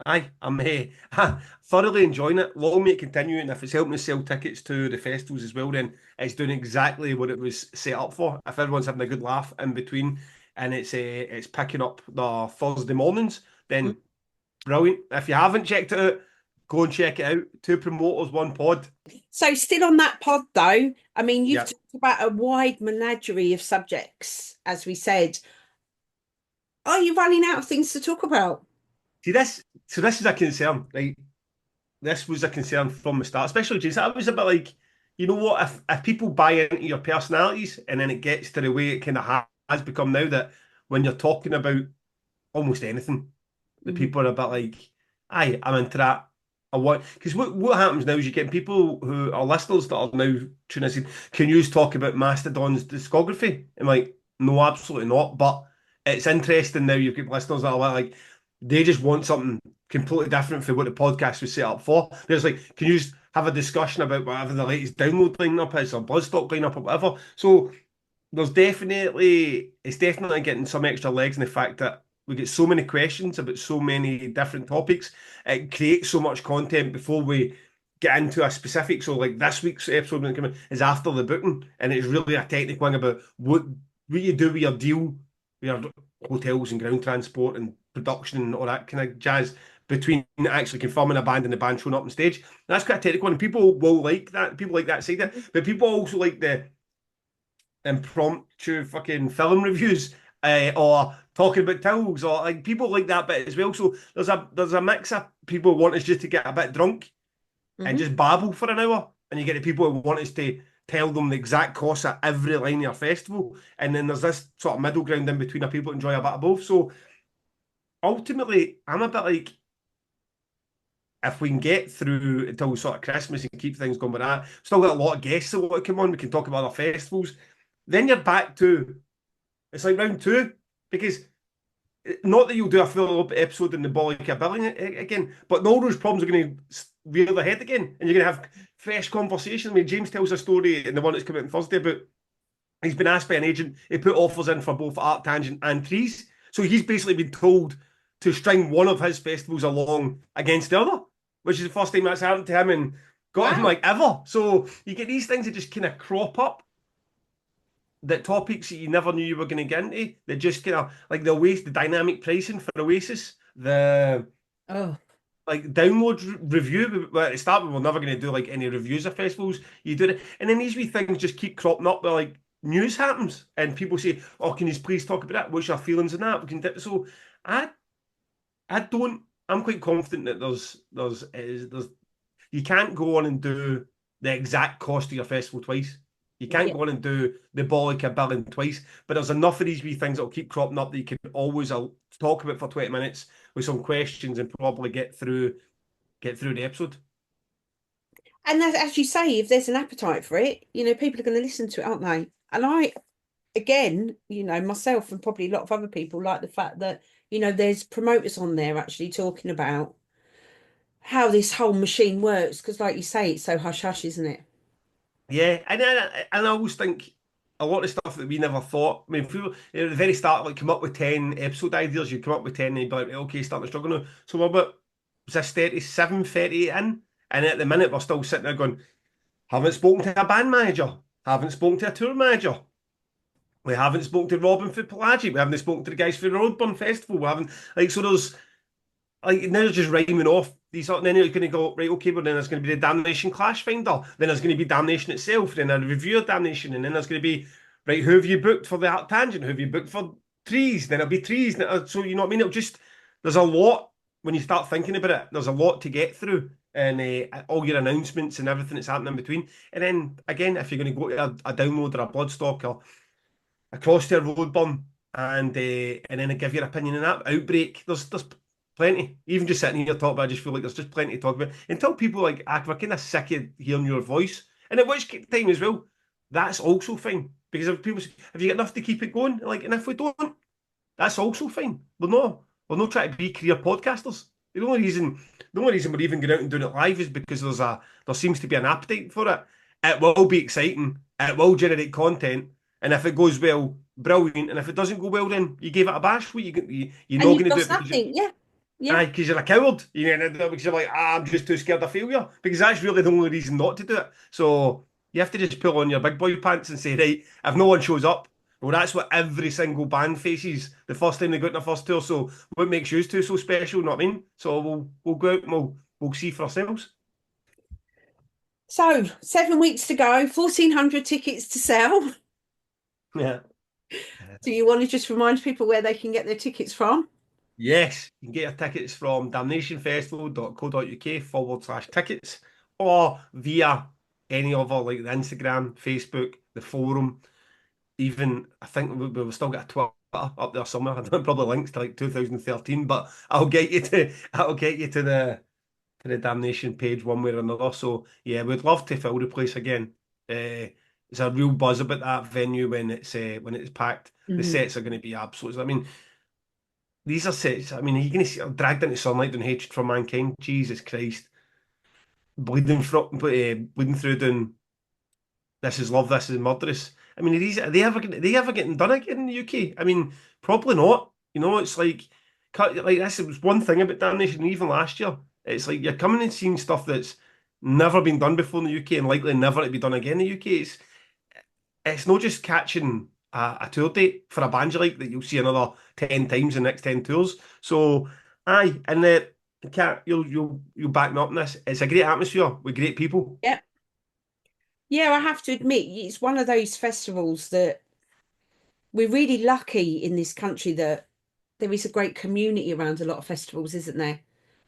aye, I'm thoroughly enjoying it. Long may it continue, and if it's helping us sell tickets to the festivals as well, then it's doing exactly what it was set up for. If everyone's having a good laugh in between, and it's picking up the Thursday mornings, then brilliant. If you haven't checked it out, go and check it out. 2 promoters, 1 pod. So still on that pod though, I mean, you've Yeah. talked about a wide menagerie of subjects, as we said. Are you running out of things to talk about? See this. So this is a concern, right? This was a concern from the start, especially Jason. I was a bit like, you know what? If people buy into your personalities, and then it gets to the way it kind of has become now, that when you're talking about almost anything, the people are a bit like, aye, I'm into that. I want because what happens now is you get people who are listeners that are now tuning in. Can you talk about Mastodon's discography? I'm like, no, absolutely not. But it's interesting now. You've got listeners that are like, they just want something completely different from what the podcast was set up for. There's like, can you just have a discussion about whatever the latest download lineup is or Buzzstock lineup or whatever? So it's definitely getting some extra legs in the fact that we get so many questions about so many different topics. It creates so much content before we get into a specific. So like this week's episode when it comes is after the booking, and it's really a technical one about what you do with your deal, with your hotels and ground transport and production and all that kind of jazz between actually confirming a band and the band showing up on stage. And that's quite a technical one, and people will like that. People like that side of it, but people also like the impromptu fucking film reviews or talking about towels or like people like that bit as well. So there's a mix of people who want us just to get a bit drunk and just babble for an hour, and you get the people who want us to tell them the exact cost of every line of your festival, and then there's this sort of middle ground in between of people who enjoy a bit of both. So ultimately, I'm a bit like, if we can get through until sort of Christmas and keep things going with that, still got a lot of guests that want to come on. We can talk about other festivals. Then you're back to, it's like round two, because not that you'll do a full episode in the Bollywood billing again, but all those problems are going to rear their head again, and you're going to have fresh conversations. I mean, James tells a story in the one that's coming out on Thursday about he's been asked by an agent, he put offers in for both Art Tangent and Trees. So he's basically been told to string one of his festivals along against the other, which is the first time that's happened to him and got him Wow. like ever. So you get these things that just kind of crop up, that topics that you never knew you were going to get into, that just kind of like the Oasis, the dynamic pricing for Oasis, the Oh, like download review. Well, at the start, we were never going to do like any reviews of festivals. You do it, and then these wee things just keep cropping up. Where like news happens, and people say, "Oh, can you please talk about that? What's your feelings on that?" We can do so. I I don't. I'm quite confident that there's you can't go on and do the exact cost of your festival twice. You can't yeah. go on and do the Bollica billing twice. But there's enough of these wee things that'll keep cropping up that you can always talk about for 20 minutes with some questions and probably get through the episode. And as you say, if there's an appetite for it, people are going to listen to it, aren't they? And I, again, myself and probably a lot of other people like the fact that, there's promoters on there actually talking about how this whole machine works. Because, like you say, it's so hush hush, isn't it? Yeah, and I always think a lot of stuff that we never thought. I mean, people at the very start, like come up with 10 episode ideas, you come up with 10 and you'd be like, okay, starting to struggle now. So we're about, was this 37, 38 in? And at the minute we're still sitting there going, haven't spoken to a band manager, haven't spoken to a tour manager. We haven't spoken to Robin for Pelagic. We haven't spoken to the guys for the Roadburn Festival. We haven't like so there's like now they're just rhyming off these, and then you're going to go right. Okay, but then there's going to be the Damnation Clash Finder. Then there's going to be Damnation itself. Then a review of Damnation, and then there's going to be right. Who have you booked for the Art Tangent? Who have you booked for Trees? Then it'll be Trees. So you know what I mean? It'll just there's a lot when you start thinking about it. There's a lot to get through, and all your announcements and everything that's happening in between. And then again, if you're going to go to a download or a Bloodstock or across their road burn and then I give your opinion on that outbreak. There's plenty. Even just sitting here talking about, I just feel like there's just plenty to talk about. Until people like, we're kind of sick of hearing your voice, and at which time as well, that's also fine because if people say, have you got enough to keep it going? Like, and if we don't, that's also fine. We're not trying to be career podcasters. The only reason we're even going out and doing it live is because there seems to be an appetite for it. It will be exciting. It will generate content, and if it goes well, brilliant. And if it doesn't go well, then you gave it a bash. You're And not you've going to do lost it because nothing. Yeah. Yeah. because you're a coward. Because you're like, I'm just too scared of failure. Because that's really the only reason not to do it. So you have to just pull on your big boy pants and say, right, if no one shows up, well, that's what every single band faces the first time they go out on their first tour. So what makes you two so special? Know what I mean? So we'll go out and we'll see for ourselves. So 7 weeks to go, 1,400 tickets to sell. Yeah. Do you want to just remind people where they can get their tickets from? Yes, you can get your tickets from damnationfestival.co.uk/tickets or via any other like the Instagram, Facebook, the forum. Even I think we've still got a Twitter up there somewhere. I don't know, probably links to like 2013, but I'll get you to the Damnation page one way or another. So yeah, we'd love to fill the place again. There's a real buzz about that venue when it's packed. The Mhm. sets are going to be absolute. I mean, these are sets. I mean, are you going to see dragged into sunlight and hatred for mankind? Jesus Christ, bleeding through doing this is love, this is murderous. I mean, are they ever getting done again in the UK? I mean, probably not. It's like this was one thing about Damnation, even last year. It's like you're coming and seeing stuff that's never been done before in the UK and likely never to be done again in the UK. It's not just catching a tour date for a band you like that you'll see another 10 times in the next 10 tours. So, aye, and Kat, you'll back me up on this. It's a great atmosphere with great people. Yeah. Yeah, I have to admit, it's one of those festivals that we're really lucky in this country that there is a great community around a lot of festivals, isn't there?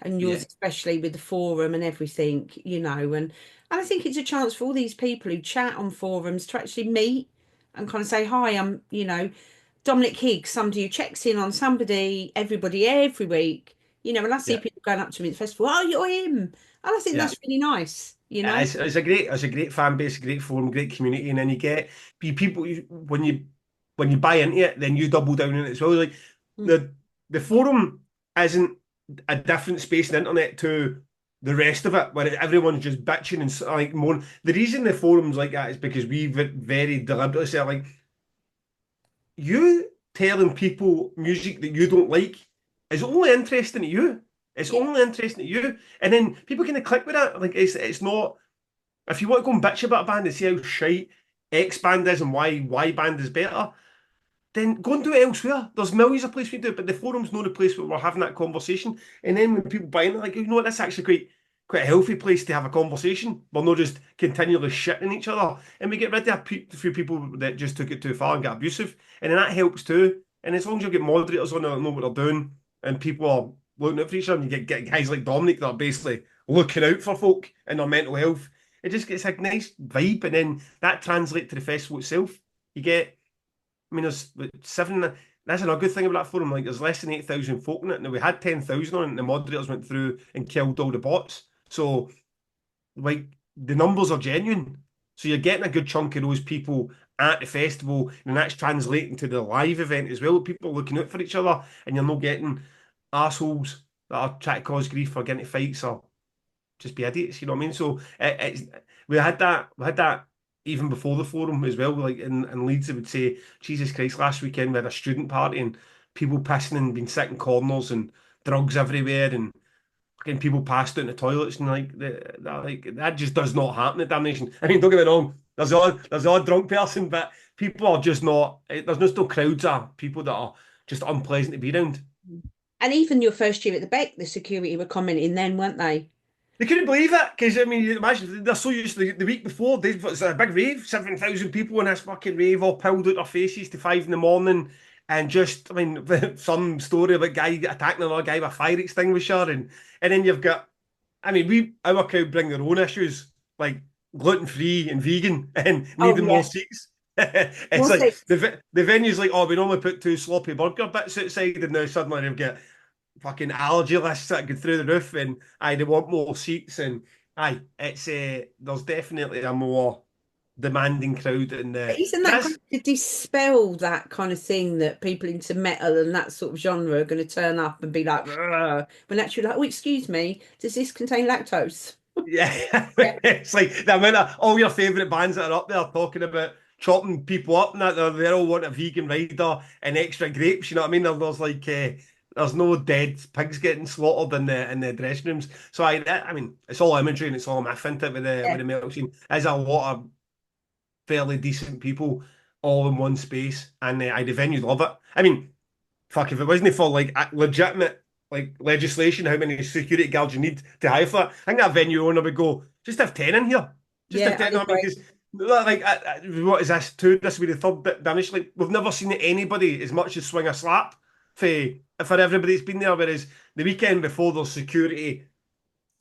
And yours Yeah, especially with the forum and everything, and I think it's a chance for all these people who chat on forums to actually meet and kind of say, hi, I'm, Dominic Higgs, somebody who checks in on somebody, everybody, every week. And I see Yeah, people going up to me at the festival, oh, you're him. And I think yeah. that's really nice. It's a great fan base, a great forum, great community, and then you get people when you buy into it, then you double down in it as well. Like Mm. the forum isn't a different space in the internet to the rest of it, where everyone's just bitching and like moaning. The reason the forum's like that is because we've very deliberately said like you telling people music that you don't like is only interesting to you. It's Yeah. only interesting to you, and then people kind of click with that. Like it's not. If you want to go and bitch about a band and see how shite X band is and why Y band is better, then go and do it elsewhere. There's millions of places we do it, but the forum's not the place where we're having that conversation. And then when people buy into it, like, you know what, that's actually quite a healthy place to have a conversation. We're not just continually shitting each other. And we get rid of a few people that just took it too far and got abusive. And then that helps too. And as long as you get moderators on there that know what they're doing and people are looking out for each other, and you get guys like Dominic that are basically looking out for folk and their mental health, it just gets a nice vibe. And then that translates to the festival itself. You get there's like seven. That's another good thing about that forum. Like, there's less than 8,000 folk in it. Now we had 10,000 on it, and the moderators went through and killed all the bots. So, like, the numbers are genuine. So you're getting a good chunk of those people at the festival, and that's translating to the live event as well. People are looking out for each other, and you're not getting assholes that are trying to cause grief or getting into fights or just be idiots. You know what I mean? So it's we had that even before the forum as well. Like in Leeds, they would say, Jesus Christ, last weekend we had a student party and people pissing and being sick in corners and drugs everywhere and fucking people passed out in the toilets and that just does not happen at Damnation. I mean, don't get me wrong, there's odd drunk person, but people are just not. There's no still crowds of people that are just unpleasant to be around. And even your first year at the Beck, the security were commenting then, weren't they? They couldn't believe it because I mean, you imagine they're so used to the week before. It's a big rave, 7,000 people in this fucking rave, all pilled out their faces to 5 in the morning, and just I mean, some story about a guy attacking another guy with a fire extinguisher, and then you've got, I mean, our crowd bring their own issues like gluten free and vegan and Oh, needing more yeah. seats. It's More like seats. the venue's like, oh, we normally put two sloppy burger bits outside, and now suddenly they've got fucking allergy lists that go through the roof, and they want more seats, and it's there's definitely a more demanding crowd in But the. isn't that That's great to dispel that kind of thing that people into metal and that sort of genre are going to turn up and be like, "Rrr," when actually like, oh, excuse me, does this contain lactose? yeah, Yeah. it's like the amount of all your favourite bands that are up there talking about chopping people up and that they all want a vegan rider and extra grapes. You know what I mean? There's like there's no dead pigs getting slaughtered in the dressing rooms. So I mean, it's all imagery and it's all myth into it with the Yeah. metal scene. There's a lot of fairly decent people all in one space, and the venues love it. I mean, fuck, if it wasn't for like legitimate like legislation, how many security guards you need to hire for it, I think that venue owner would go, just have 10 in here, just have Yeah, I'd 10. I mean, agree. because like, what is this? This will be the third bit damage. Like, we've never seen anybody as much as swing a slap for everybody that's been there. Whereas the weekend before, there's security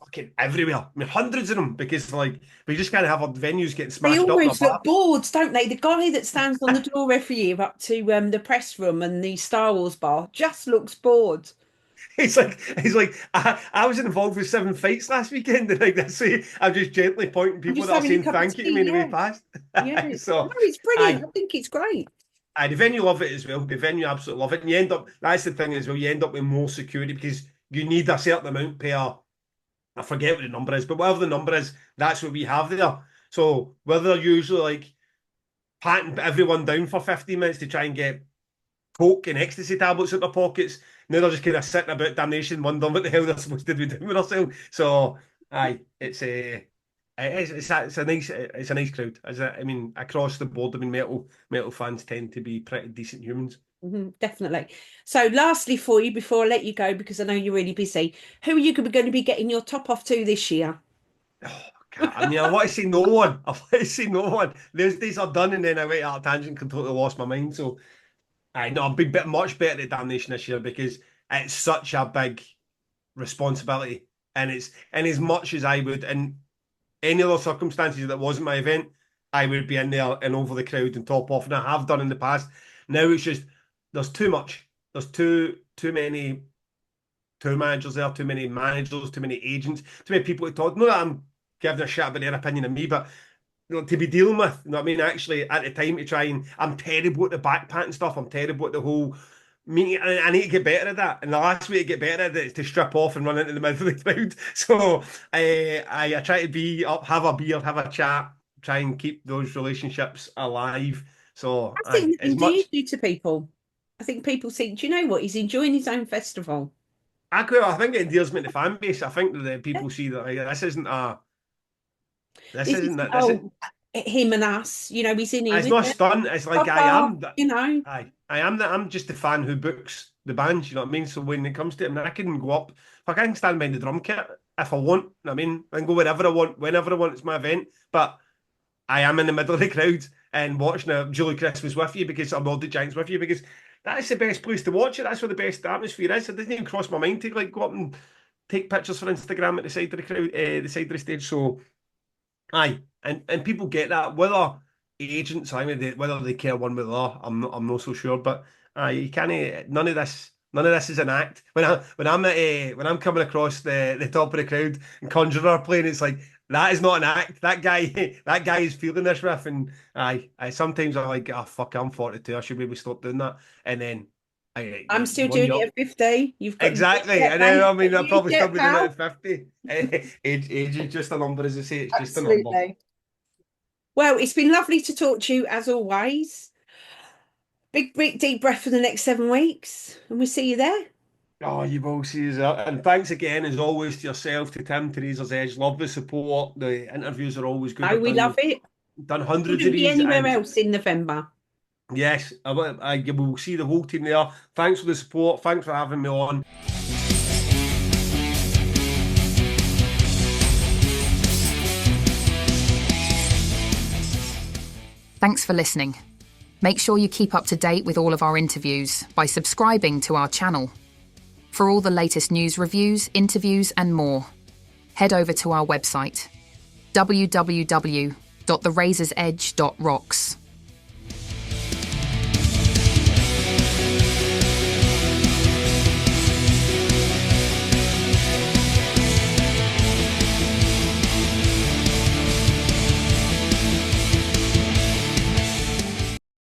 fucking everywhere. I mean, hundreds of them because like we just kind of have our venues getting They smashed up in our almost bar. look bored, don't they? The guy that stands on the door every year up to the press room and the Star Wars bar just looks bored. He's like I was involved with 7 fights last weekend, and like this way, I'm just gently pointing I'm people just that are having a saying cup of thank you to me tea. in the way Yeah, past. yeah. No, So it's brilliant. I I think it's great. the venue love it as well. The venue absolutely love it, and you end up. That's the thing as well. You end up with more security because you need a certain amount per. I forget what the number is, but whatever the number is, that's what we have there. So whether they're usually like patting everyone down for 15 minutes to try and get coke and ecstasy tablets out their pockets. Now they're just kind of sitting about Damnation, wondering what the hell they're supposed to be doing with themselves. So, it's a nice crowd. I mean, across the board, I mean, metal fans tend to be pretty decent humans. Definitely. So, lastly, for you, before I let you go, because I know you're really busy, who are you going to be getting your top off to this year? Oh, God, I mean, I want to say no one. I want to say no one. Those days are done, and then I went out of tangent, completely lost my mind. So, I know I'm being much better at Damnation this year because it's such a big responsibility. And it's and as much as I would in any other circumstances that wasn't my event, I would be in there and over the crowd and top off, and I have done in the past. Now it's just there's too much. There's too many tour managers there, too many managers, too many agents, too many people to talk. Not that I'm giving a shit about their opinion of me, but to be dealing with, you know what I mean? Actually, at the time to try and, I'm terrible at the backpat and stuff. I'm terrible at the whole meeting. I need to get better at that. And the last way to get better at it is to strip off and run into the middle of the crowd. So I try to be up, have a beer, have a chat, try and keep those relationships alive. So I think that as much. endears you to people. I think people think, do you know what? He's enjoying his own festival. I think it endears me to the fan base. I think that the people see that this isn't a. This This isn't is that. This is. him and us. You know, he's in here It's with not us. stunt. It's like Pop I up, am. you know. I am that. I'm just the fan who books the bands. You know what I mean? So when it comes to it, I mean, I can go up. If I can stand behind the drum kit if I want. You know what I mean, I can go wherever I want, whenever I want. It's my event. But I am in the middle of the crowd and watching a Julie Christmas with you because I'm all the Giants with you because that's the best place to watch it. That's where the best atmosphere is. It doesn't even cross my mind to like go up and take pictures for Instagram at the side of the crowd, the side of the stage. So, aye, and people get that. Whether agents, I mean, whether they care one way or the other, I'm not so sure. But you can't. None of this is an act. When I'm coming across the top of the crowd and Conjurer are playing, it's like that is not an act. That guy is feeling this riff, and I sometimes I'm like, oh fuck, I'm 42. I should maybe stop doing that, and then. I'm still one doing year- it at 50. You've got Exactly, and then I mean, I'll probably still be doing it at 50. Age is just a number, as I say, it's just a number. Absolutely. Well, it's been lovely to talk to you as always. Big deep breath for the next 7 weeks, and we'll see you there. Oh, you will see us out. And thanks again, as always, to yourself, to Tim, to Razor's Edge. Love the support. The interviews are always good. Oh, we love it. Done hundreds Couldn't of be these. anywhere And else in November. yes, we'll see the whole team there. Thanks for the support. Thanks for having me on. Thanks for listening. Make sure you keep up to date with all of our interviews by subscribing to our channel. For all the latest news, reviews, interviews and more, head over to our website, www.therazorsedge.rocks.